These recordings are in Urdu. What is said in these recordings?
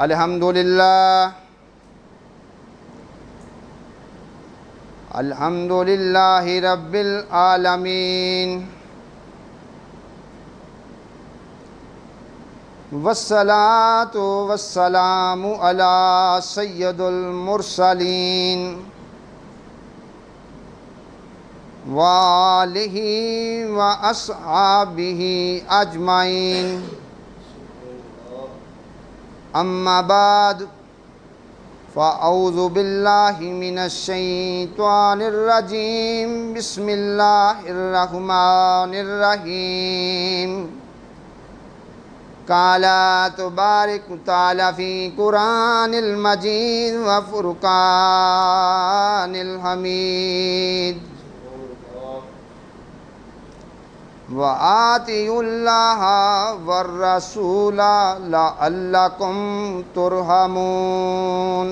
الحمدللہ رب العالمین والصلاة والسلام علی سید المرسلین وآلہ وأصحابہ اجمعین اما بعد فاعوذ باللہ من الشیطان الرجیم بسم اللہ الرحمن الرحیم قال تبارک تعالی فی قرآن المجید وفرقان الحمید وآتِیُوا اللَّهَ وَالرَّسُولَ لَعَلَّکُمْ تُرْحَمُونَ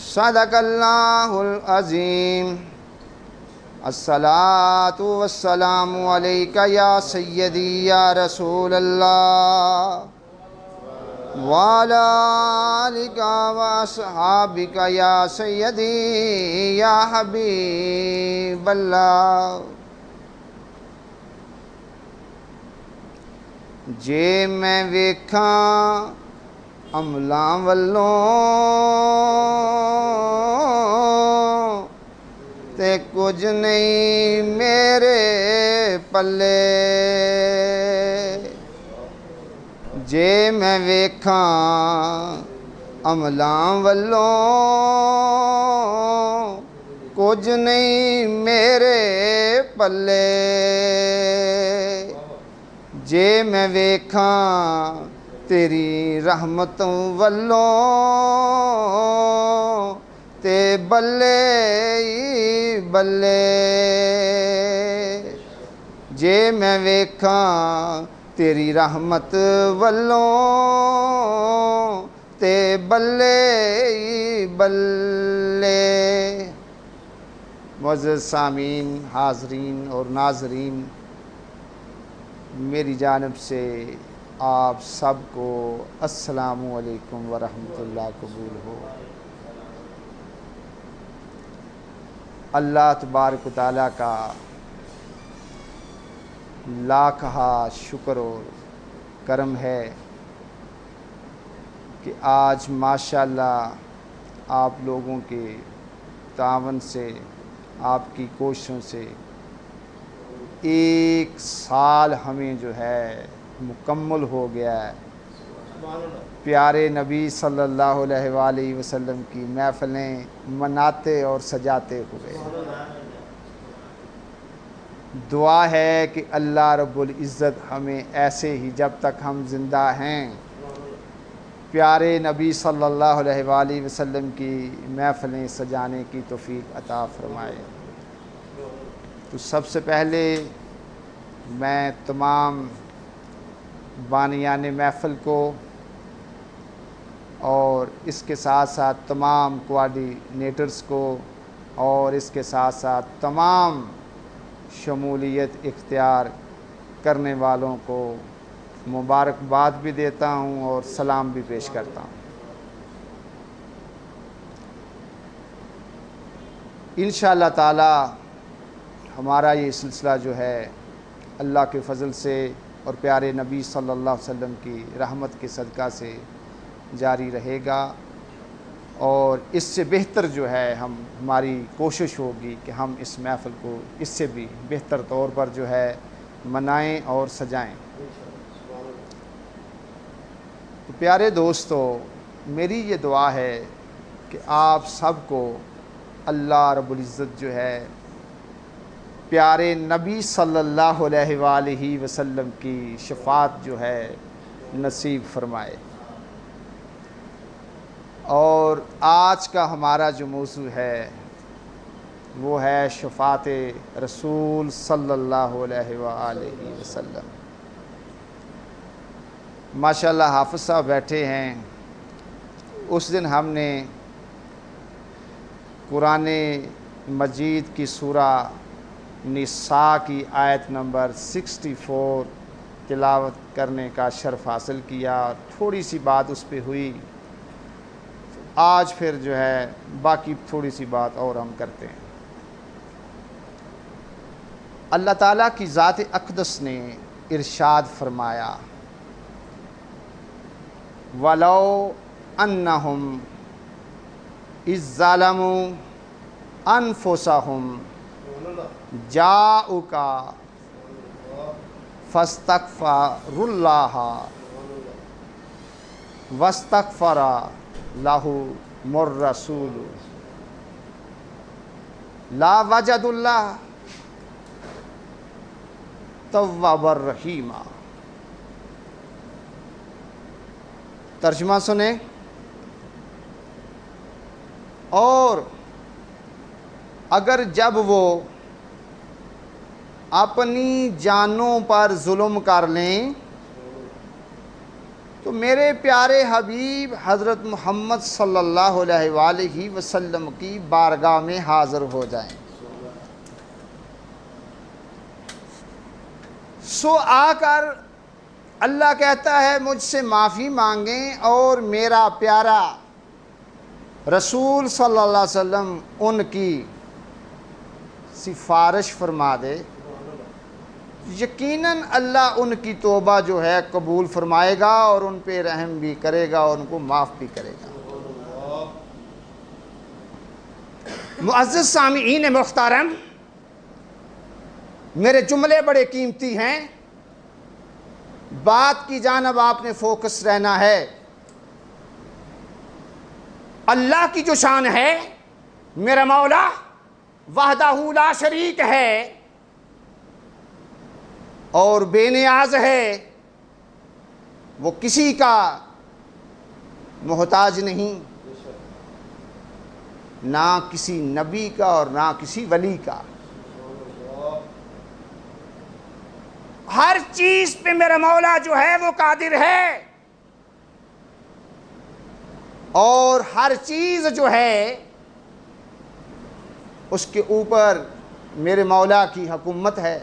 صدق اللہ العظیم الصلاۃ والسلام علیک یا سیدی یا رسول اللہ وعلی آلک واصحابک یا سیدی یا حبیب اللہ جے میں ویکھاں عملاں والوں تے کچھ نہیں میرے پلے جے میں ویکھاں عملاں والوں کچھ نہیں میرے پلے جے میں ویکھاں تیری رحمتوں والوں تے بلے بلے جے میں ویکھاں تیری رحمت والوں تے بلے بلے معزز سامعین، حاضرین اور ناظرین، میری جانب سے آپ سب کو السلام علیکم ورحمۃ اللہ قبول ہو۔ اللہ تبارک و تعالیٰ کا لاکھہ شکر اور کرم ہے کہ آج ماشاءاللہ آپ لوگوں کے تعاون سے، آپ کی کوششوں سے 1 سال ہمیں جو ہے مکمل ہو گیا ہے پیارے نبی صلی اللہ علیہ وآلہ وسلم کی محفلیں مناتے اور سجاتے ہوئے۔ دعا ہے کہ اللہ رب العزت ہمیں ایسے ہی جب تک ہم زندہ ہیں پیارے نبی صلی اللہ علیہ وآلہ وسلم کی محفلیں سجانے کی توفیق عطا فرمائے۔ تو سب سے پہلے میں تمام بانیان محفل کو اور اس کے ساتھ ساتھ تمام کوآرڈینیٹرز کو اور اس کے ساتھ ساتھ تمام شمولیت اختیار کرنے والوں کو مبارکباد بھی دیتا ہوں اور سلام بھی پیش کرتا ہوں۔ انشاءاللہ تعالی ہمارا یہ سلسلہ جو ہے اللہ کے فضل سے اور پیارے نبی صلی اللہ علیہ وسلم کی رحمت کے صدقہ سے جاری رہے گا، اور اس سے بہتر جو ہے ہماری کوشش ہوگی کہ ہم اس محفل کو اس سے بھی بہتر طور پر جو ہے منائیں اور سجائیں۔ تو پیارے دوستو، میری یہ دعا ہے کہ آپ سب کو اللہ رب العزت جو ہے پیارے نبی صلی اللہ علیہ وآلہ وسلم کی شفاعت جو ہے نصیب فرمائے۔ اور آج کا ہمارا جو موضوع ہے وہ ہے شفاعت رسول صلی اللہ علیہ وآلہ وسلم۔ ماشاءاللہ حافظ صاحب بیٹھے ہیں۔ اس دن ہم نے قرآن مجید کی سورہ نساء کی آیت نمبر 64 تلاوت کرنے کا شرف حاصل کیا، تھوڑی سی بات اس پہ ہوئی، آج پھر جو ہے باقی تھوڑی سی بات اور ہم کرتے ہیں۔ اللہ تعالیٰ کی ذات اقدس نے ارشاد فرمایا، وَلَوْ أَنَّهُمْ إِذ ظَّلَمُوا أَنفُسَهُمْ جَاءُوكَ فَاسْتَغْفَرُوا اللَّهَ وَاسْتَغْفَرَ لَهُمُ الرَّسُولُ لَوَجَدُوا اللَّهَ تَوَّابًا رَحِيمًا۔ ترجمہ سنیں، اور اگر جب وہ اپنی جانوں پر ظلم کر لیں تو میرے پیارے حبیب حضرت محمد صلی اللہ علیہ وآلہ وسلم کی بارگاہ میں حاضر ہو جائیں، سو آ کر اللہ کہتا ہے مجھ سے معافی مانگیں اور میرا پیارا رسول صلی اللہ علیہ وسلم ان کی سفارش فرما دے، یقیناً اللہ ان کی توبہ جو ہے قبول فرمائے گا اور ان پہ رحم بھی کرے گا اور ان کو معاف بھی کرے گا۔ معزز سامعین محترم، میرے جملے بڑے قیمتی ہیں، بات کی جانب آپ نے فوکس رہنا ہے۔ اللہ کی جو شان ہے، میرا مولا وحدہ لا شریک ہے اور بے نیاز ہے، وہ کسی کا محتاج نہیں، نہ کسی نبی کا اور نہ کسی ولی کا۔ ہر چیز پہ میرا مولا جو ہے وہ قادر ہے، اور ہر چیز جو ہے اس کے اوپر میرے مولا کی حکومت ہے،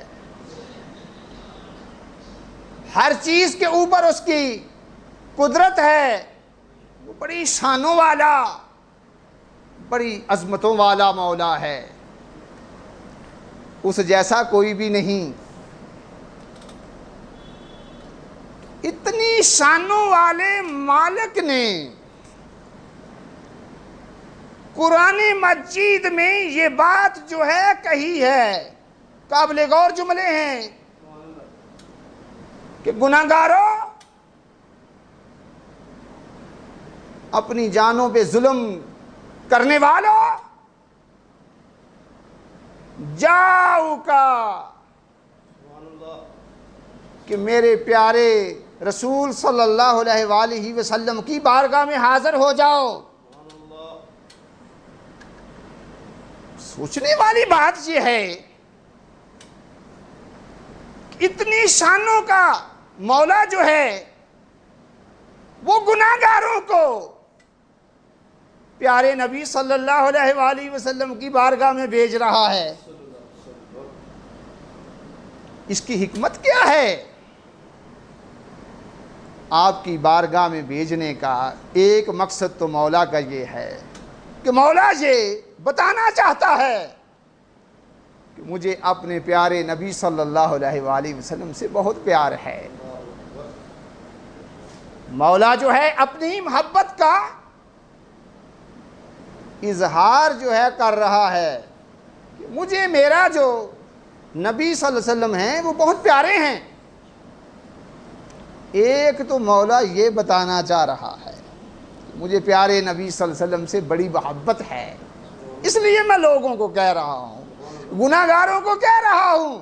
ہر چیز کے اوپر اس کی قدرت ہے۔ وہ بڑی شانوں والا، بڑی عظمتوں والا مولا ہے، اس جیسا کوئی بھی نہیں۔ اتنی شانوں والے مالک نے قرآن مجید میں یہ بات جو ہے کہی ہے، قابل غور جملے ہیں کہ گناہگاروں، اپنی جانوں پہ ظلم کرنے والوں، جاؤ کا کہ میرے پیارے رسول صلی اللہ علیہ وآلہ وسلم کی بارگاہ میں حاضر ہو جاؤ۔ سوچنے والی بات یہ ہے، اتنی شانوں کا مولا جو ہے وہ گناہگاروں کو پیارے نبی صلی اللہ علیہ وآلہ وسلم کی بارگاہ میں بھیج رہا ہے۔ اس کی حکمت کیا ہے؟ آپ کی بارگاہ میں بھیجنے کا ایک مقصد تو مولا کا یہ ہے کہ مولا یہ بتانا چاہتا ہے کہ مجھے اپنے پیارے نبی صلی اللہ علیہ وآلہ وسلم سے بہت پیار ہے۔ مولا جو ہے اپنی محبت کا اظہار جو ہے کر رہا ہے کہ مجھے میرا جو نبی صلی اللہ علیہ وسلم ہیں وہ بہت پیارے ہیں۔ ایک تو مولا یہ بتانا چاہ رہا ہے مجھے پیارے نبی صلی اللہ علیہ وسلم سے بڑی محبت ہے، اس لیے میں لوگوں کو کہہ رہا ہوں، گناہگاروں کو کہہ رہا ہوں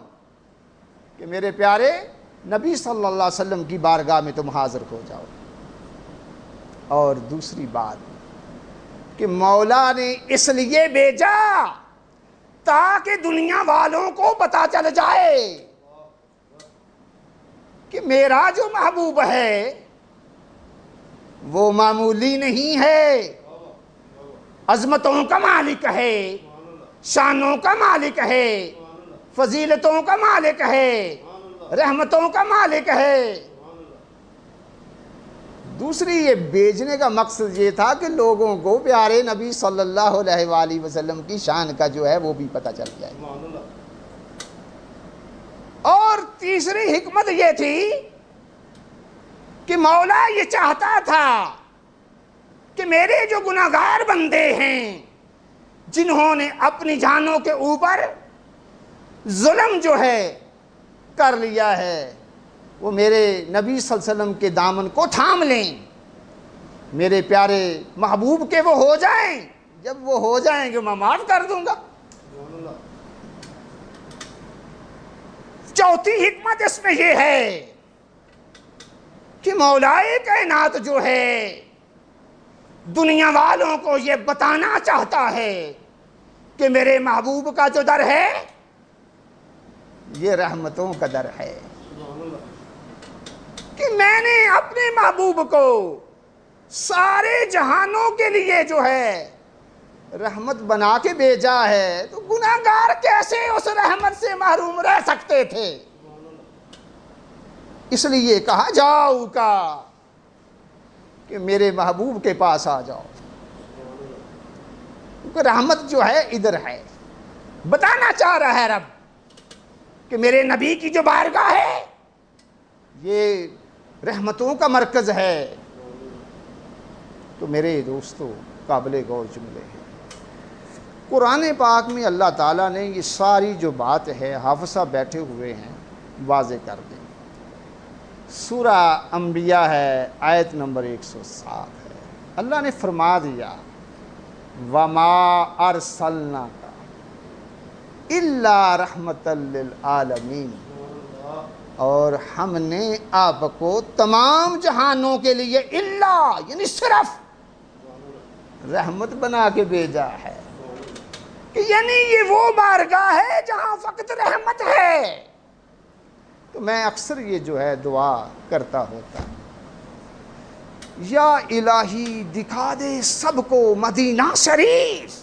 کہ میرے پیارے نبی صلی اللہ علیہ وسلم کی بارگاہ میں تم حاضر ہو جاؤ۔ اور دوسری بات کہ مولا نے اس لیے بھیجا تاکہ دنیا والوں کو پتہ چل جائے کہ میرا جو محبوب ہے وہ معمولی نہیں ہے، عظمتوں کا مالک ہے، شانوں کا مالک ہے، فضیلتوں کا مالک ہے، رحمتوں کا مالک ہے۔ دوسری یہ بھیجنے کا مقصد یہ تھا کہ لوگوں کو پیارے نبی صلی اللہ علیہ وآلہ وسلم کی شان کا جو ہے وہ بھی پتہ چل جائے۔ اور تیسری حکمت یہ تھی کہ مولا یہ چاہتا تھا کہ میرے جو گناہگار بندے ہیں جنہوں نے اپنی جانوں کے اوپر ظلم جو ہے کر لیا ہے، وہ میرے نبی صلی اللہ علیہ وسلم کے دامن کو تھام لیں، میرے پیارے محبوب کے وہ ہو جائیں۔ جب وہ ہو جائیں گے میں معاف کر دوں گا۔ چوتھی حکمت اس میں یہ ہے کہ مولائے کائنات جو ہے دنیا والوں کو یہ بتانا چاہتا ہے کہ میرے محبوب کا جو در ہے یہ رحمتوں کا در ہے، کہ میں نے اپنے محبوب کو سارے جہانوں کے لیے جو ہے رحمت بنا کے بھیجا ہے، تو گناہگار کیسے اس رحمت سے محروم رہ سکتے تھے؟ اس لیے کہا جاؤ کا کہ میرے محبوب کے پاس آ جاؤ، کیونکہ رحمت جو ہے ادھر ہے۔ بتانا چاہ رہا ہے رب کہ میرے نبی کی جو بارگاہ ہے یہ رحمتوں کا مرکز ہے۔ تو میرے دوستو قابل غور جملے ہیں، قرآن پاک میں اللہ تعالیٰ نے یہ ساری جو بات ہے حافظ صاحب بیٹھے ہوئے ہیں واضح کر دیں۔ سورہ انبیاء ہے، آیت نمبر 107 ہے، اللہ نے فرما دیا وَمَا أَرْسَلْنَاكَ إِلَّا رَحْمَةً لِّلْعَالَمِينَ، اور ہم نے آپ کو تمام جہانوں کے لیے اللہ یعنی صرف رحمت بنا کے بھیجا ہے، کہ یعنی یہ وہ بارگاہ ہے جہاں فقط رحمت ہے۔ تو میں اکثر یہ جو ہے دعا کرتا ہوتا، یا الہی دکھا دے سب کو مدینہ شریف،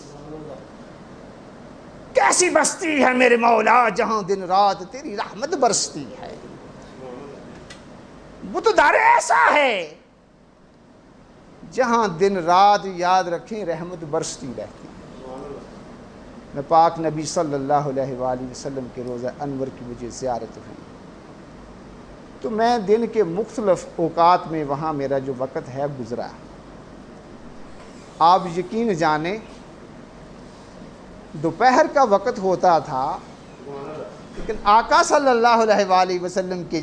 کیسی بستی ہے میرے مولا جہاں دن رات تیری رحمت برستی ہے۔ وہ تو در ایسا ہے جہاں دن رات یاد رکھیں رحمت برستی رہتی ہے۔ میں پاک نبی صلی اللہ علیہ وآلہ وسلم کے روزہ انور کی مجھے زیارت ہوئی، تو میں دن کے مختلف اوقات میں وہاں میرا جو وقت ہے گزرا، آپ یقین جانیں دوپہر کا وقت ہوتا تھا، لیکن آقا صلی اللہ علیہ وآلہ وسلم کے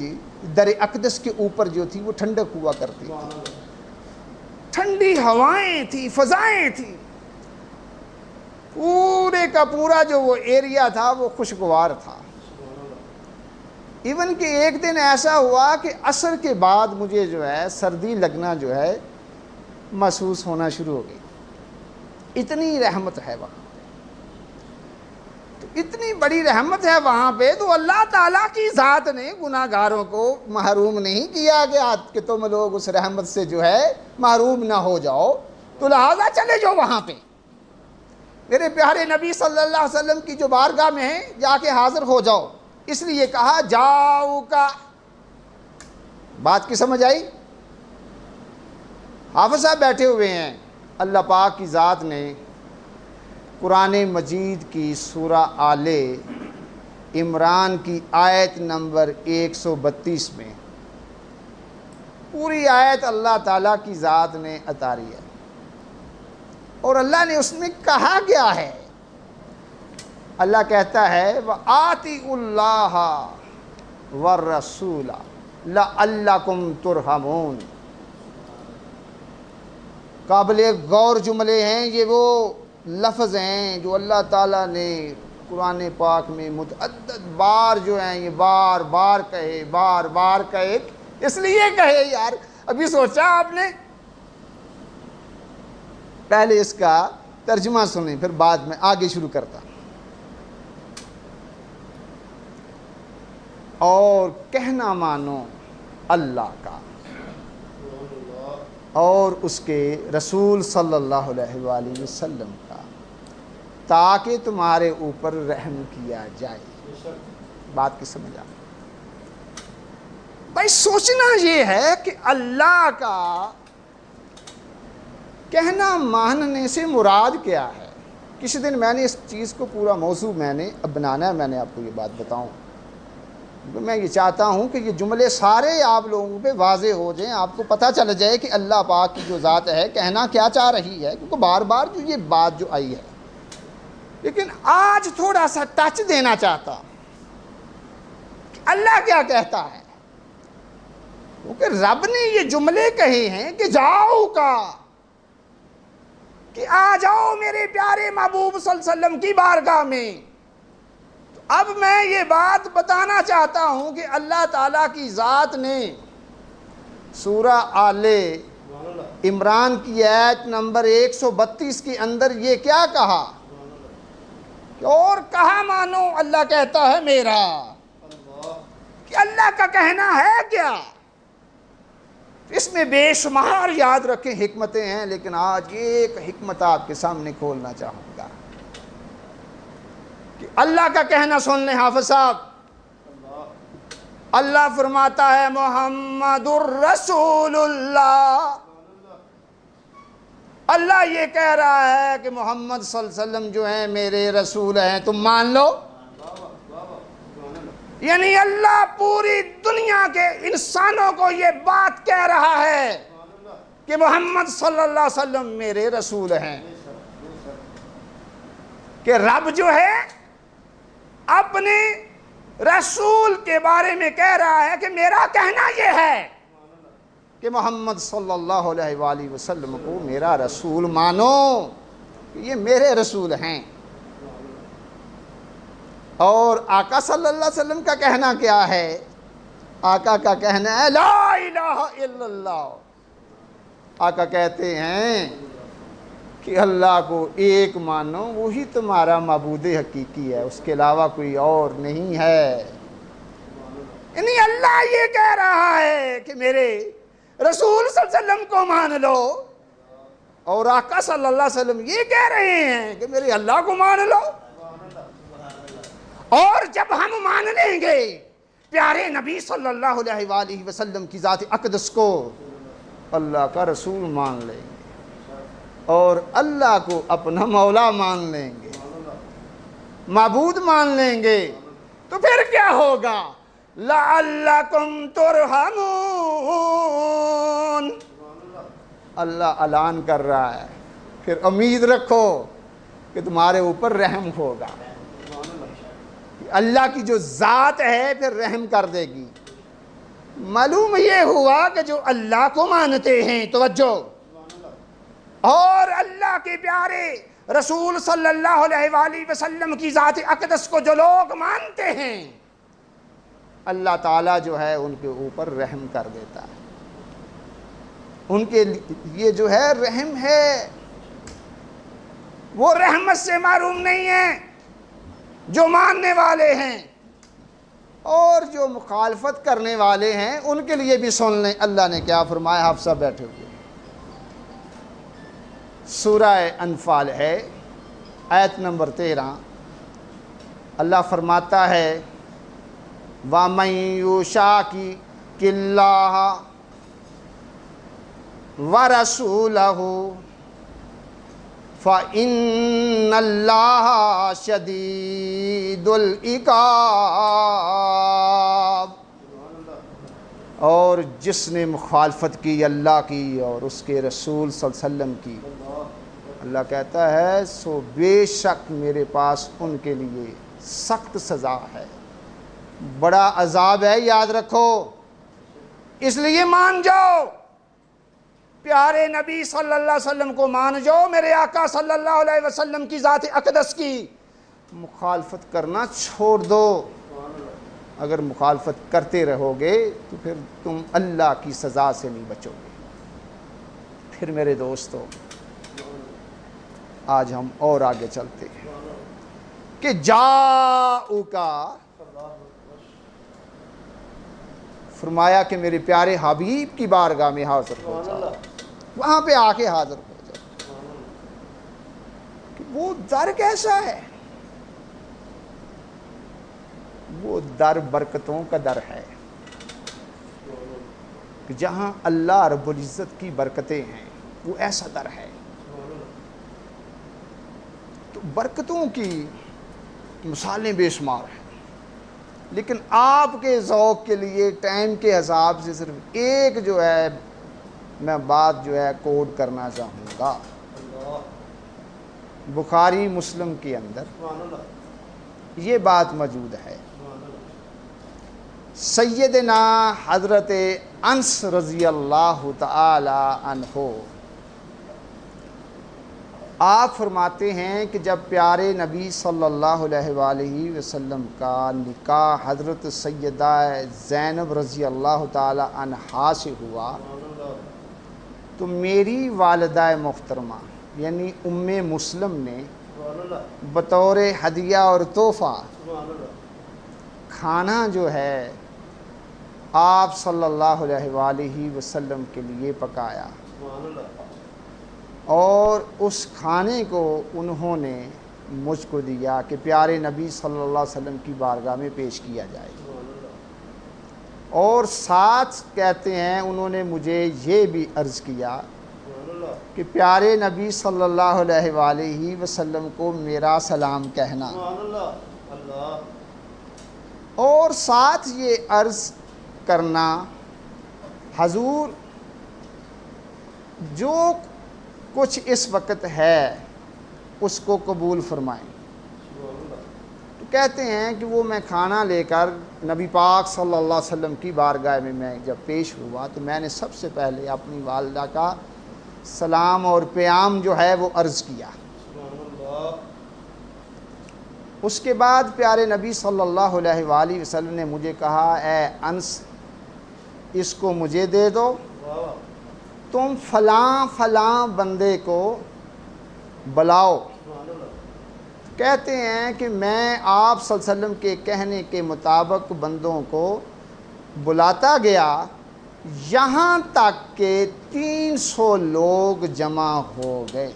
در اقدس کے اوپر جو تھی وہ ٹھنڈک ہوا کرتی تھی، ٹھنڈی ہوائیں تھی، فضائیں تھی، پورے کا پورا جو وہ ایریا تھا وہ خوشگوار تھا۔ ایون کہ ایک دن ایسا ہوا کہ عصر کے بعد مجھے جو ہے سردی لگنا جو ہے محسوس ہونا شروع ہو گئی، اتنی رحمت ہے وہاں، تو اتنی بڑی رحمت ہے وہاں پہ، تو اللہ تعالیٰ کی ذات نے گناہگاروں کو محروم نہیں کیا گیا کہ تم لوگ اس رحمت سے جو ہے محروم نہ ہو جاؤ، تو لہذا چلے جاؤ وہاں پہ میرے پیارے نبی صلی اللہ علیہ وسلم کی جو بارگاہ میں ہے جا کے حاضر ہو جاؤ۔ اس لیے کہا جاؤ کا، بات کی سمجھ آئی؟ حافظ صاحب بیٹھے ہوئے ہیں، اللہ پاک کی ذات نے قرآن مجید کی سورہ آل عمران کی آیت نمبر 132 میں پوری آیت اللہ تعالیٰ کی ذات نے اتاری ہے، اور اللہ نے اس میں کہا کیا ہے؟ اللہ کہتا ہے وَآتِئُوا اللَّهَ وَالرَّسُولَ لَعَلَّكُمْ تُرْحَمُونَ۔ قابل غور جملے ہیں، یہ وہ لفظ ہیں جو اللہ تعالیٰ نے قرآن پاک میں متعدد بار جو ہیں یہ بار بار کہے، اس لیے کہے یار، ابھی سوچا آپ نے؟ پہلے اس کا ترجمہ سنیں پھر بعد میں آگے شروع کرتا۔ اور کہنا مانو اللہ کا اور اس کے رسول صلی اللہ علیہ وآلہ وسلم کا، تاکہ تمہارے اوپر رحم کیا جائے۔ بات کی سمجھ آ بھائی سوچنا یہ ہے کہ اللہ کا کہنا ماننے سے مراد کیا ہے۔ کسی دن میں نے اس چیز کو پورا موضوع میں نے اب بنانا ہے، میں نے آپ کو یہ بات بتاؤں، میں یہ چاہتا ہوں کہ یہ جملے سارے آپ لوگوں پہ واضح ہو جائیں، آپ کو پتہ چل جائے کہ اللہ پاک کی جو ذات ہے کہنا کیا چاہ رہی ہے، کیونکہ بار بار جو یہ بات جو آئی ہے، لیکن آج تھوڑا سا ٹچ دینا چاہتا کہ اللہ کیا کہتا ہے، کیونکہ رب نے یہ جملے کہے ہیں کہ جاؤ کا، کہ آ جاؤ میرے پیارے محبوب صلی اللہ علیہ وسلم کی بارگاہ میں۔ اب میں یہ بات بتانا چاہتا ہوں کہ اللہ تعالیٰ کی ذات نے سورہ آل عمران کی آیت نمبر 132 کے اندر یہ کیا کہا، اور کہا مانو اللہ کہتا ہے میرا، کہ اللہ کا کہنا ہے کیا۔ اس میں بے شمار یاد رکھیں حکمتیں ہیں، لیکن آج ایک حکمت آپ کے سامنے کھولنا چاہوں گا کہ اللہ کا کہنا سن لیں حافظ صاحب۔ اللہ فرماتا ہے محمد الرسول اللہ، اللہ یہ کہہ رہا ہے کہ محمد صلی اللہ علیہ وسلم جو ہیں میرے رسول ہیں، تم مان لو۔ یعنی اللہ پوری دنیا کے انسانوں کو یہ بات کہہ رہا ہے کہ محمد صلی اللہ علیہ وسلم میرے رسول ہیں، کہ رب جو ہے اپنے رسول کے بارے میں کہہ رہا ہے کہ میرا کہنا یہ ہے کہ محمد صلی اللہ علیہ وآلہ وسلم کو میرا رسول مانو، یہ میرے رسول ہیں۔ اور آقا صلی اللہ علیہ وسلم کا کہنا کیا ہے؟ آقا کا کہنا ہے لا الہ الا اللہ۔ آقا کہتے ہیں کہ اللہ کو ایک مانو، وہی تمہارا معبود حقیقی ہے، اس کے علاوہ کوئی اور نہیں ہے۔ یعنی اللہ یہ کہہ رہا ہے کہ میرے رسول صلی اللہ علیہ وسلم کو مان لو، اور آقا صلی اللہ علیہ وسلم یہ کہہ رہے ہیں کہ میرے اللہ کو مان لو۔ اور جب ہم مان لیں گے پیارے نبی صلی اللہ علیہ وآلہ وسلم کی ذات اقدس کو، اللہ کا رسول مان لیں گے، اور اللہ کو اپنا مولا مان لیں گے، معبود مان لیں گے، تو پھر کیا ہوگا؟ لعلکم ترحمون۔ اللہ اعلان کر رہا ہے، پھر امید رکھو کہ تمہارے اوپر رحم ہوگا۔ اللہ کی جو ذات ہے پھر رحم کر دے گی۔ معلوم یہ ہوا کہ جو اللہ کو مانتے ہیں، توجہ، اور اللہ کے پیارے رسول صلی اللہ علیہ وآلہ وسلم کی ذات اقدس کو جو لوگ مانتے ہیں، اللہ تعالیٰ جو ہے ان کے اوپر رحم کر دیتا ہے۔ ان کے یہ جو ہے رحم ہے، وہ رحمت سے معروم نہیں ہے جو ماننے والے ہیں، اور جو مخالفت کرنے والے ہیں ان کے لیے بھی سن لیں اللہ نے کیا فرمایا۔ حافظہ بیٹھے ہوئے، سورہ انفال ہے، آیت نمبر 13، اللہ فرماتا ہے وَمَن يُشَاقِقِ اللَّهَ وَرَسُولَهُ فَإِنَّ اللَّهَ شَدِيدُ الْعِقَابِ۔ اور جس نے مخالفت کی اللہ کی اور اس کے رسول صلی اللہ علیہ وسلم کی، اللہ کہتا ہے سو بے شک میرے پاس ان کے لیے سخت سزا ہے، بڑا عذاب ہے، یاد رکھو۔ اس لیے مان جاؤ، پیارے نبی صلی اللہ علیہ وسلم کو مان جاؤ، میرے آقا صلی اللہ علیہ وسلم کی ذات اقدس کی مخالفت کرنا چھوڑ دو۔ اگر مخالفت کرتے رہو گے تو پھر تم اللہ کی سزا سے نہیں بچو گے۔ پھر میرے دوستو، آج ہم اور آگے چلتے ہیں کہ جاؤ کا فرمایا کہ میرے پیارے حبیب کی بارگاہ میں حاضر ہو جاؤ، وہاں پہ آ کے حاضر ہو جاؤ۔ کہ وہ در کیسا ہے؟ وہ در برکتوں کا در ہے، کہ جہاں اللہ رب العزت کی برکتیں ہیں وہ ایسا در ہے. تو برکتوں کی مثالیں بے شمار ہیں، لیکن آپ کے ذوق کے لیے ٹائم کے حساب سے صرف ایک جو ہے میں بات جو ہے کوٹ کرنا چاہوں گا. بخاری مسلم کے اندر یہ بات موجود ہے. سیدنا حضرت انس رضی اللہ تعالی عنہ آپ فرماتے ہیں کہ جب پیارے نبی صلی اللہ علیہ وآلہ وسلم کا نکاح حضرت سیدہ زینب رضی اللہ تعالی عنہا سے ہوا تو میری والدہ محترمہ یعنی ام مسلم نے بطور ہدیہ اور تحفہ کھانا جو ہے آپ صلی اللہ علیہ وآلہ وسلم کے لیے پکایا، اور اس کھانے کو انہوں نے مجھ کو دیا کہ پیارے نبی صلی اللہ علیہ وسلم کی بارگاہ میں پیش کیا جائے. اور ساتھ کہتے ہیں انہوں نے مجھے یہ بھی عرض کیا کہ پیارے نبی صلی اللہ علیہ وآلہ وسلم کو میرا سلام کہنا، اور ساتھ یہ عرض کرنا حضور جو کچھ اس وقت ہے اس کو قبول فرمائیں. تو کہتے ہیں کہ وہ میں کھانا لے کر نبی پاک صلی اللہ علیہ وسلم کی بارگاہ میں جب پیش ہوا تو میں نے سب سے پہلے اپنی والدہ کا سلام اور پیام جو ہے وہ عرض کیا. اس کے بعد پیارے نبی صلی اللہ علیہ وآلہ وسلم نے مجھے کہا اے انس اس کو مجھے دے دو، تم فلاں فلاں بندے کو بلاؤ. کہتے ہیں کہ میں آپ صلی اللہ علیہ وسلم کے کہنے کے مطابق بندوں کو بلاتا گیا یہاں تک کہ 300 لوگ جمع ہو گئے.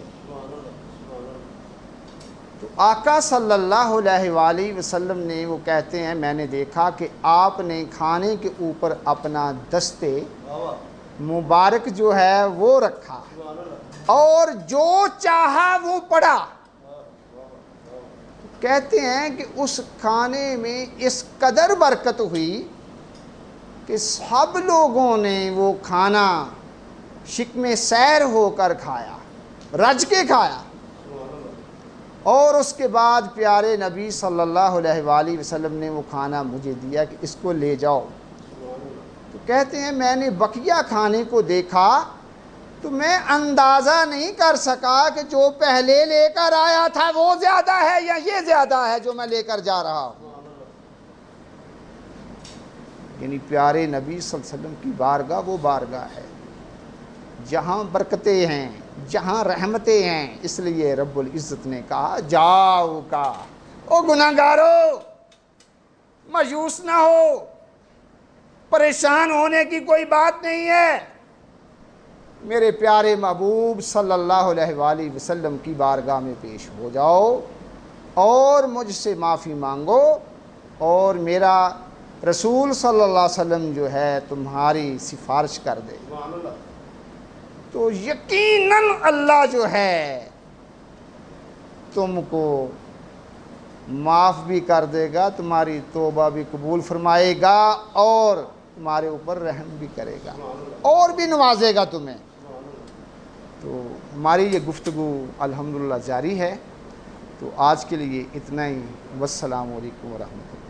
تو آقا صلی اللہ علیہ وآلہ وسلم نے وہ کہتے ہیں میں نے دیکھا کہ آپ نے کھانے کے اوپر اپنا دستے مبارک جو ہے وہ رکھا اور جو چاہا وہ پڑا. کہتے ہیں کہ اس کھانے میں اس قدر برکت ہوئی کہ سب لوگوں نے وہ کھانا شکم سیر ہو کر کھایا، رج کے کھایا. اور اس کے بعد پیارے نبی صلی اللہ علیہ وآلہ وسلم نے وہ کھانا مجھے دیا کہ اس کو لے جاؤ. تو کہتے ہیں میں نے بقیہ کھانے کو دیکھا تو میں اندازہ نہیں کر سکا کہ جو پہلے لے کر آیا تھا وہ زیادہ ہے یا یہ زیادہ ہے جو میں لے کر جا رہا ہوں. یعنی پیارے نبی صلی اللہ علیہ وسلم کی بارگاہ وہ بارگاہ ہے جہاں برکتیں ہیں، جہاں رحمتیں ہیں. اس لیے رب العزت نے کہا جاؤ کا او گناہگارو مایوس نہ ہو، پریشان ہونے کی کوئی بات نہیں ہے. میرے پیارے محبوب صلی اللہ علیہ وآلہ وسلم کی بارگاہ میں پیش ہو جاؤ اور مجھ سے معافی مانگو، اور میرا رسول صلی اللہ علیہ وسلم جو ہے تمہاری سفارش کر دے. تو یقیناً اللہ جو ہے تم کو معاف بھی کر دے گا، تمہاری توبہ بھی قبول فرمائے گا اور تمہارے اوپر رحم بھی کرے گا اور بھی نوازے گا تمہیں. تو ہماری یہ گفتگو الحمدللہ جاری ہے. تو آج کے لیے اتنا ہی. والسلام علیکم ورحمۃ اللہ.